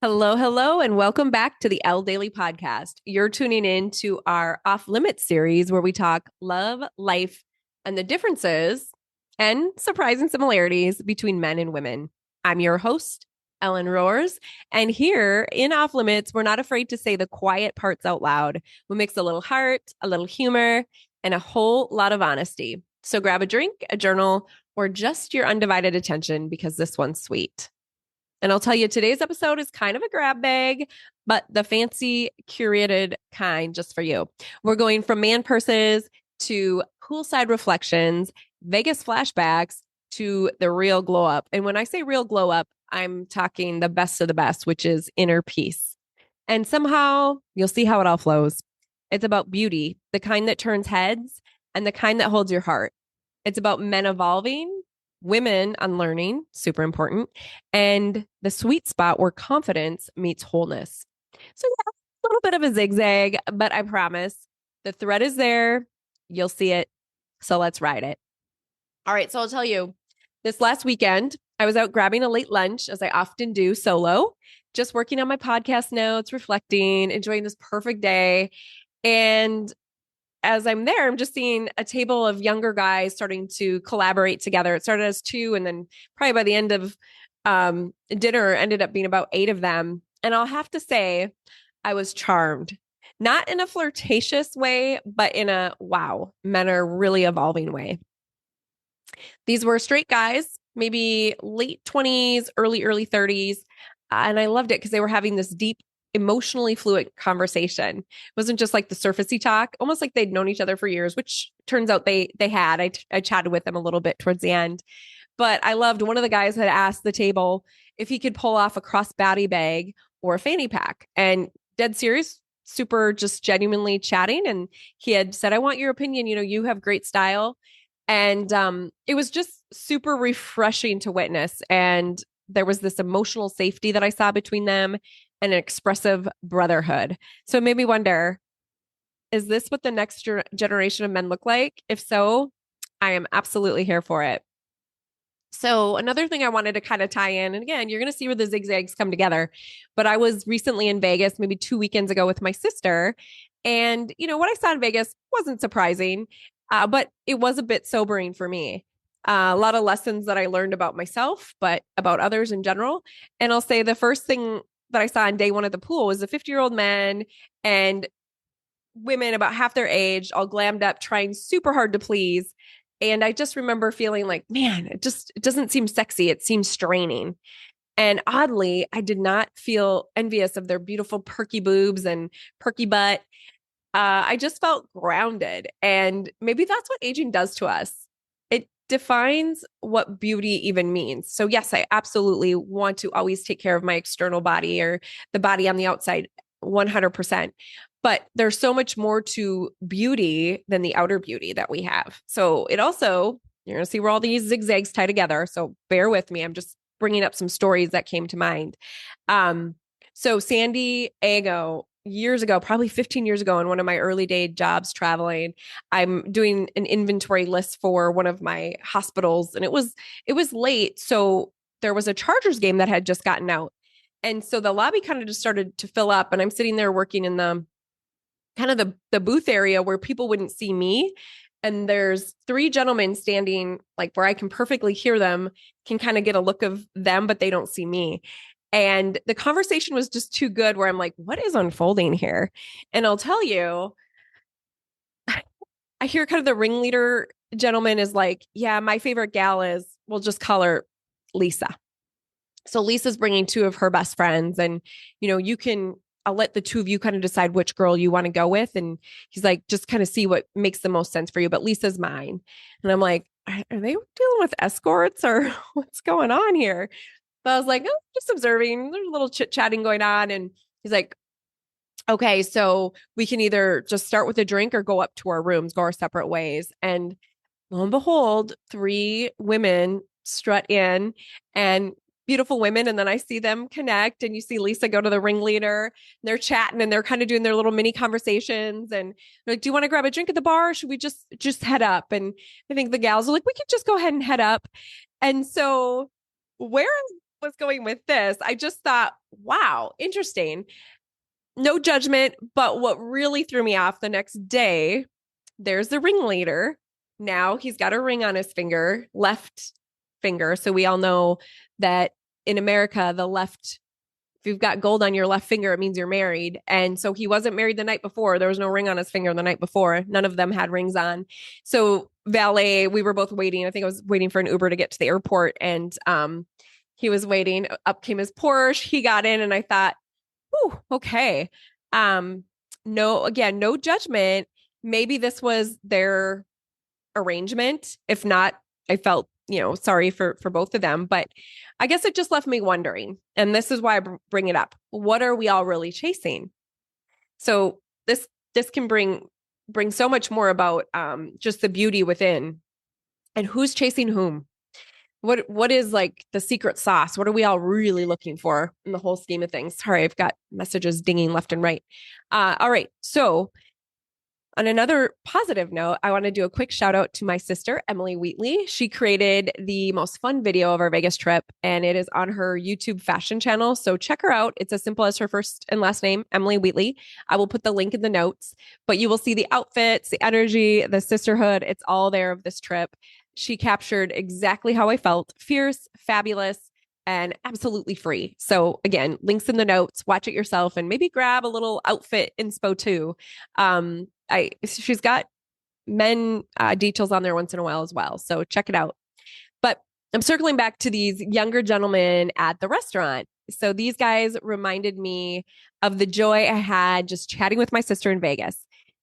Hello, hello, and welcome back to the Elle Daily Podcast. You're tuning in to our Off Limits series where we talk love, life, and the differences and surprising similarities between men and women. I'm your host, Ellen Roers, and here in Off Limits, we're not afraid to say the quiet parts out loud. We mix a little heart, a little humor, and a whole lot of honesty. So grab a drink, a journal, or just your undivided attention because this one's sweet. And I'll tell you, today's episode is kind of a grab bag, but the fancy curated kind just for you. We're going from man purses to poolside reflections, Vegas flashbacks to the real glow up. And when I say real glow up, I'm talking the best of the best, which is inner peace. And somehow you'll see how it all flows. It's about beauty, the kind that turns heads and the kind that holds your heart. It's about men evolving, women unlearning, super important, and the sweet spot where confidence meets wholeness. So, yeah, a little bit of a zigzag, but I promise the thread is there. You'll see it. So, let's ride it. All right. So, I'll tell you this last weekend, I was out grabbing a late lunch, as I often do solo, just working on my podcast notes, reflecting, enjoying this perfect day. And as I'm there, I'm just seeing a table of younger guys starting to collaborate together. It started as two, and then probably by the end of dinner, ended up being about eight of them. And I'll have to say, I was charmed, not in a flirtatious way, but in a wow, men are really evolving way. These were straight guys, maybe late 20s, early 30s. And I loved it because they were having this deep, emotionally fluent conversation. It wasn't just like the surfacey talk, almost like they'd known each other for years, which turns out they had. I chatted with them a little bit towards the end. But I loved one of the guys had asked the table if he could pull off a crossbody bag or a fanny pack. And dead serious, super just genuinely chatting. And he had said, I want your opinion. You have great style. And it was just super refreshing to witness. And there was this emotional safety that I saw between them and an expressive brotherhood. So it made me wonder, is this what the next generation of men look like? If so, I am absolutely here for it. So another thing I wanted to kind of tie in, and again, you're going to see where the zigzags come together, but I was recently in Vegas, maybe 2 weekends ago with my sister. And, what I saw in Vegas wasn't surprising, but it was a bit sobering for me. A lot of lessons that I learned about myself, but about others in general. And I'll say the first thing that I saw on day one at the pool was a 50-year-old man and women about half their age, all glammed up, trying super hard to please. And I just remember feeling like, man, it doesn't seem sexy. It seems straining. And oddly, I did not feel envious of their beautiful perky boobs and perky butt. I just felt grounded. And maybe that's what aging does to us. It defines what beauty even means. So, yes, I absolutely want to always take care of my external body or the body on the outside 100%. But there's so much more to beauty than the outer beauty that we have. So it also, you're going to see where all these zigzags tie together. So bear with me. I'm just bringing up some stories that came to mind. So San Diego, years ago, probably 15 years ago, in one of my early day jobs traveling, I'm doing an inventory list for one of my hospitals, and it was late. So there was a Chargers game that had just gotten out. And so the lobby kind of just started to fill up, and I'm sitting there working in the kind of the booth area where people wouldn't see me. And there's three gentlemen standing like where I can perfectly hear them, can kind of get a look of them, but they don't see me. And the conversation was just too good where I'm like, what is unfolding here? And I'll tell you, I hear kind of the ringleader gentleman is like, yeah, my favorite gal is, we'll just call her Lisa. So Lisa's bringing two of her best friends, and, I'll let the two of you kind of decide which girl you want to go with. And he's like, just kind of see what makes the most sense for you. But Lisa's mine. And I'm like, are they dealing with escorts or what's going on here? So I was like, oh, just observing. There's a little chit chatting going on. And he's like, okay, so we can either just start with a drink or go up to our rooms, go our separate ways. And lo and behold, three women strut in, and beautiful women. And then I see them connect, and you see Lisa go to the ringleader, and they're chatting, and they're kind of doing their little mini conversations. And they're like, do you want to grab a drink at the bar? Or should we just head up? And I think the gals are like, we could just go ahead and head up. And so where I was going with this, I just thought, wow, interesting. No judgment, but what really threw me off the next day, there's the ringleader. Now he's got a ring on his finger, left finger. So we all know that in America, the left, if you've got gold on your left finger, it means you're married. And so he wasn't married the night before. There was no ring on his finger the night before. None of them had rings on. So valet, we were both waiting. I think I was waiting for an Uber to get to the airport, and he was waiting. Up came his Porsche. He got in, and I thought, "Ooh, okay." No, again, no judgment. Maybe this was their arrangement. If not, I felt, sorry for both of them. But I guess it just left me wondering. And this is why I bring it up. What are we all really chasing? So this can bring so much more about just the beauty within, and who's chasing whom. What is like the secret sauce? What are we all really looking for in the whole scheme of things? Sorry, I've got messages dinging left and right. All right. So on another positive note, I want to do a quick shout out to my sister, Emily Wheatley. She created the most fun video of our Vegas trip, and it is on her YouTube fashion channel. So check her out. It's as simple as her first and last name, Emily Wheatley. I will put the link in the notes, but you will see the outfits, the energy, the sisterhood. It's all there of this trip. She captured exactly how I felt: fierce, fabulous, and absolutely free. So again, links in the notes, watch it yourself, and maybe grab a little outfit inspo too. She's got men details on there once in a while as well. So check it out. But I'm circling back to these younger gentlemen at the restaurant. So these guys reminded me of the joy I had just chatting with my sister in Vegas.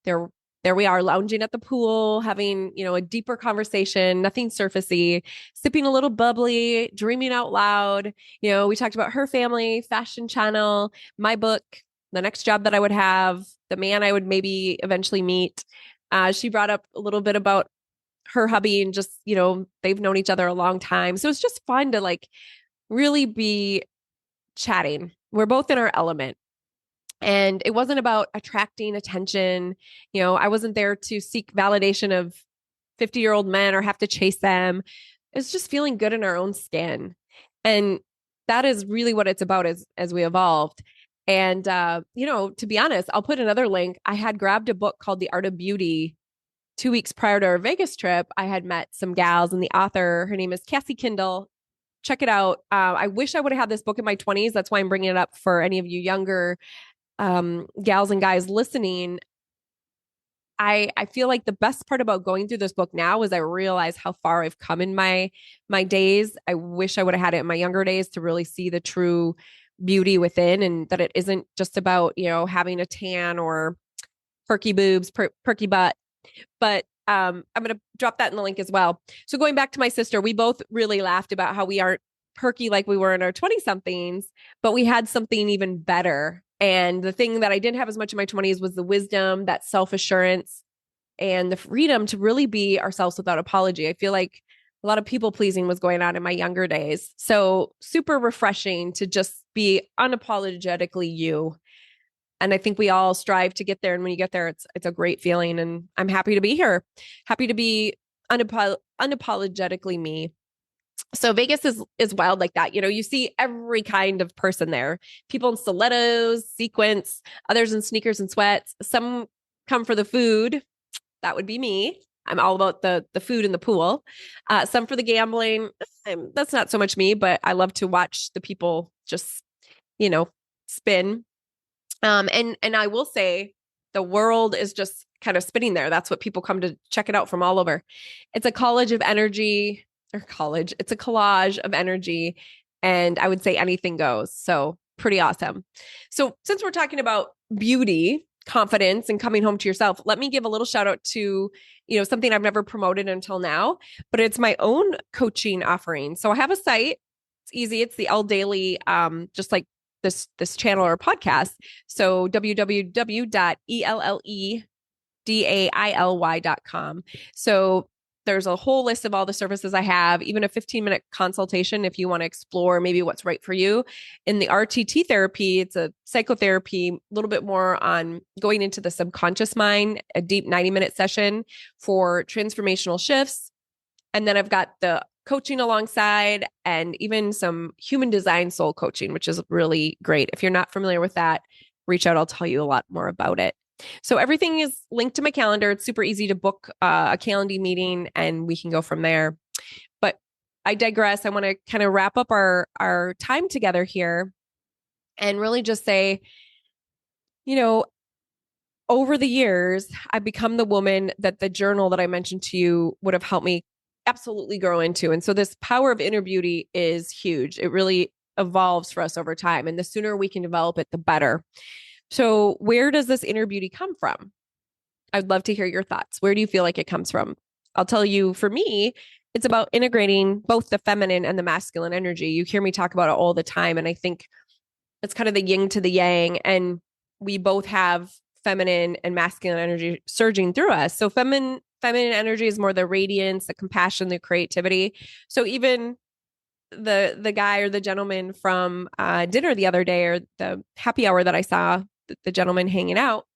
There we are, lounging at the pool, having, a deeper conversation, nothing surfacey, sipping a little bubbly, dreaming out loud. We talked about her family, fashion channel, my book, the next job that I would have, the man I would maybe eventually meet. She brought up a little bit about her hubby, and just, they've known each other a long time. So it's just fun to like really be chatting. We're both in our element. And it wasn't about attracting attention. I wasn't there to seek validation of 50-year-old men or have to chase them. It's just feeling good in our own skin. And that is really what it's about as we evolved. And, to be honest, I'll put another link. I had grabbed a book called The Art of Beauty 2 weeks prior to our Vegas trip. I had met some gals, and the author, her name is Casie Kindl. Check it out. I wish I would have had this book in my 20s. That's why I'm bringing it up for any of you younger gals and guys listening. I feel like the best part about going through this book now is I realize how far I've come in my days. I wish I would have had it in my younger days to really see the true beauty within, and that it isn't just about, having a tan or perky boobs, perky butt. But I'm going to drop that in the link as well. So going back to my sister, we both really laughed about how we aren't perky like we were in our 20 somethings, but we had something even better. And the thing that I didn't have as much in my 20s was the wisdom, that self-assurance, and the freedom to really be ourselves without apology. I feel like a lot of people pleasing was going on in my younger days. So super refreshing to just be unapologetically you. And I think we all strive to get there. And when you get there, it's a great feeling. And I'm happy to be here, happy to be unapologetically me. So Vegas is wild like that. You see every kind of person there. People in stilettos, sequins, others in sneakers and sweats. Some come for the food. That would be me. I'm all about the food in the pool. Some for the gambling. That's not so much me, but I love to watch the people just, spin. And I will say the world is just kind of spinning there. That's what people come to check it out from all over. It's a college of energy. It's a collage of energy, and I would say anything goes. So pretty awesome. So since we're talking about beauty, confidence, and coming home to yourself, let me give a little shout out to, something I've never promoted until now, but it's my own coaching offering. So I have a site. It's easy. It's the Elle Daily, just like this channel or podcast. So www.elledaily.com. So there's a whole list of all the services I have, even a 15-minute consultation if you want to explore maybe what's right for you. In the RTT therapy, it's a psychotherapy, a little bit more on going into the subconscious mind, a deep 90-minute session for transformational shifts. And then I've got the coaching alongside, and even some human design soul coaching, which is really great. If you're not familiar with that, reach out. I'll tell you a lot more about it. So everything is linked to my calendar. It's super easy to book a Calendly meeting and we can go from there. But I digress. I want to kind of wrap up our time together here and really just say, you know, over the years, I've become the woman that the journal that I mentioned to you would have helped me absolutely grow into. And so this power of inner beauty is huge. It really evolves for us over time. And the sooner we can develop it, the better. So where does this inner beauty come from? I'd love to hear your thoughts. Where do you feel like it comes from? I'll tell you, for me, it's about integrating both the feminine and the masculine energy. You hear me talk about it all the time. And I think it's kind of the yin to the yang. And we both have feminine and masculine energy surging through us. So feminine energy is more the radiance, the compassion, the creativity. So even the guy or the gentleman from dinner the other day, or the happy hour that I saw, the gentleman hanging out,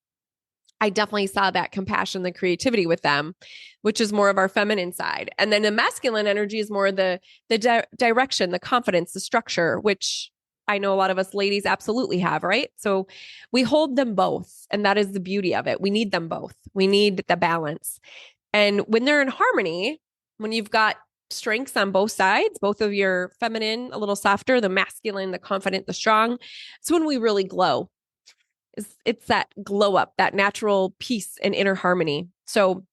I definitely saw that compassion, the creativity with them, which is more of our feminine side. And then the masculine energy is more the direction, the confidence, the structure, which I know a lot of us ladies absolutely have, right? So we hold them both. And that is the beauty of it. We need them both. We need the balance. And when they're in harmony, when you've got strengths on both sides, both of your feminine, a little softer, the masculine, the confident, the strong, it's when we really glow. It's that glow up, that natural peace and inner harmony. So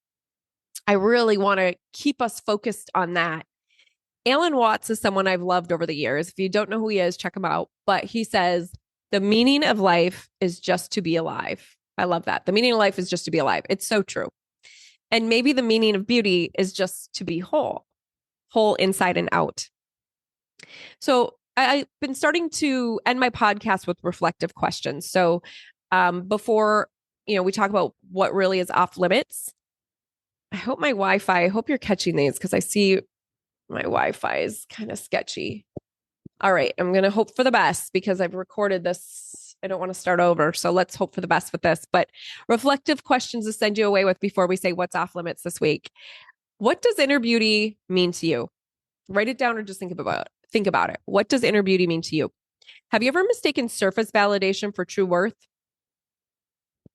I really want to keep us focused on that. Alan Watts is someone I've loved over the years. If you don't know who he is, check him out. But he says, the meaning of life is just to be alive. I love that. The meaning of life is just to be alive. It's so true. And maybe the meaning of beauty is just to be whole inside and out. So I've been starting to end my podcast with reflective questions. So before, we talk about what really is off limits, I hope I hope you're catching these because I see my Wi-Fi is kind of sketchy. All right. I'm going to hope for the best because I've recorded this. I don't want to start over. So let's hope for the best with this. But reflective questions to send you away with before we say what's off limits this week. What does inner beauty mean to you? Write it down or just think about it. What does inner beauty mean to you? Have you ever mistaken surface validation for true worth?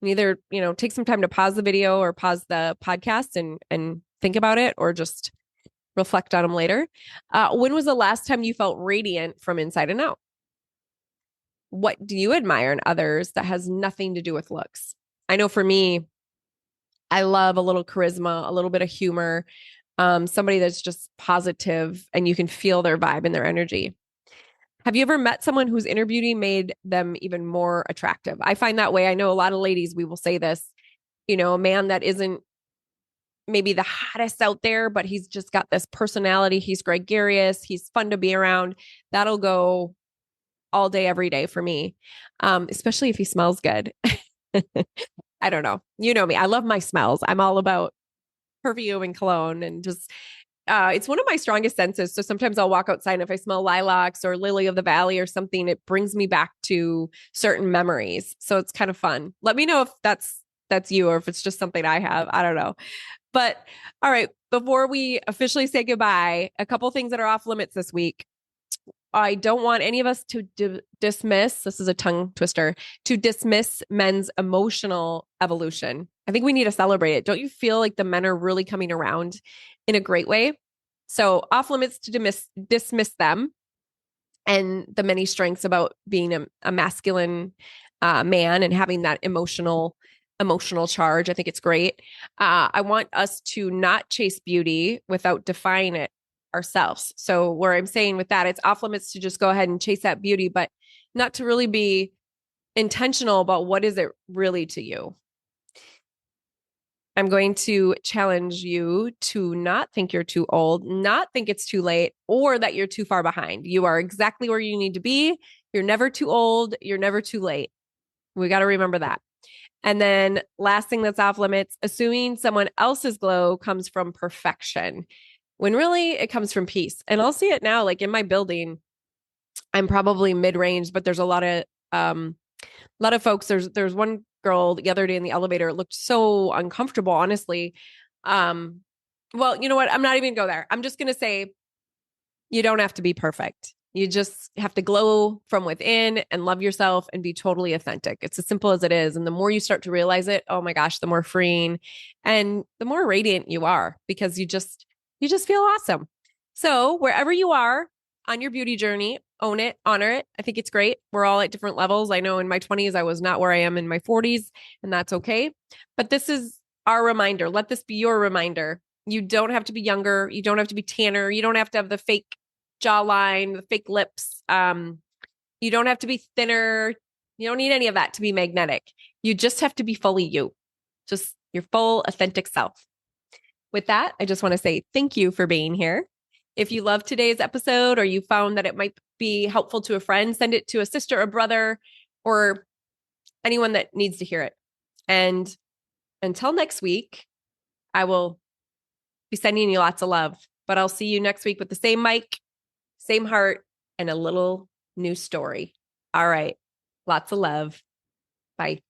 Either, take some time to pause the video or pause the podcast and think about it, or just reflect on them later. When was the last time you felt radiant from inside and out? What do you admire in others that has nothing to do with looks? I know for me, I love a little charisma, a little bit of humor, somebody that's just positive and you can feel their vibe and their energy. Have you ever met someone whose inner beauty made them even more attractive? I find that way. I know a lot of ladies, we will say this, a man that isn't maybe the hottest out there, but he's just got this personality. He's gregarious. He's fun to be around. That'll go all day, every day for me, especially if he smells good. I don't know. You know me. I love my smells. I'm all about perfume and cologne and just it's one of my strongest senses. So sometimes I'll walk outside and if I smell lilacs or lily of the valley or something, it brings me back to certain memories. So it's kind of fun. Let me know if that's you or if it's just something I have. I don't know. But all right, before we officially say goodbye, a couple things that are off limits this week. I don't want any of us to dismiss, this is a tongue twister, to dismiss men's emotional evolution. I think we need to celebrate it. Don't you feel like the men are really coming around in a great way? So off limits to dismiss them and the many strengths about being a masculine man and having that emotional charge. I think it's great. I want us to not chase beauty without defining it ourselves. So where I'm saying with that, it's off limits to just go ahead and chase that beauty, but not to really be intentional about what is it really to you. I'm going to challenge you to not think you're too old, not think it's too late, or that you're too far behind. You are exactly where you need to be. You're never too old. You're never too late. We got to remember that. And then last thing that's off limits, assuming someone else's glow comes from perfection, when really it comes from peace. And I'll see it now, like in my building, I'm probably mid-range, but there's a lot of folks. There's one girl the other day in the elevator. It looked so uncomfortable, honestly. Well, you know what? I'm not even gonna go there. I'm just going to say You don't have to be perfect. You just have to glow from within and love yourself and be totally authentic. It's as simple as it is. And the more you start to realize it, oh my gosh, the more freeing and the more radiant you are because you just feel awesome. So, wherever you are on your beauty journey, own it, honor it. I think it's great. We're all at different levels. I know in my 20s I was not where I am in my 40s, and that's okay. But this is our reminder. Let this be your reminder. You don't have to be younger. You don't have to be tanner. You don't have to have the fake jawline, the fake lips. You don't have to be thinner. You don't need any of that to be magnetic. You just have to be fully you, just your full, authentic self. With that, I just want to say thank you for being here. If you loved today's episode or you found that it might be helpful to a friend, send it to a sister, a brother, or anyone that needs to hear it. And until next week, I will be sending you lots of love, but I'll see you next week with the same mic, same heart, and a little new story. All right. Lots of love. Bye.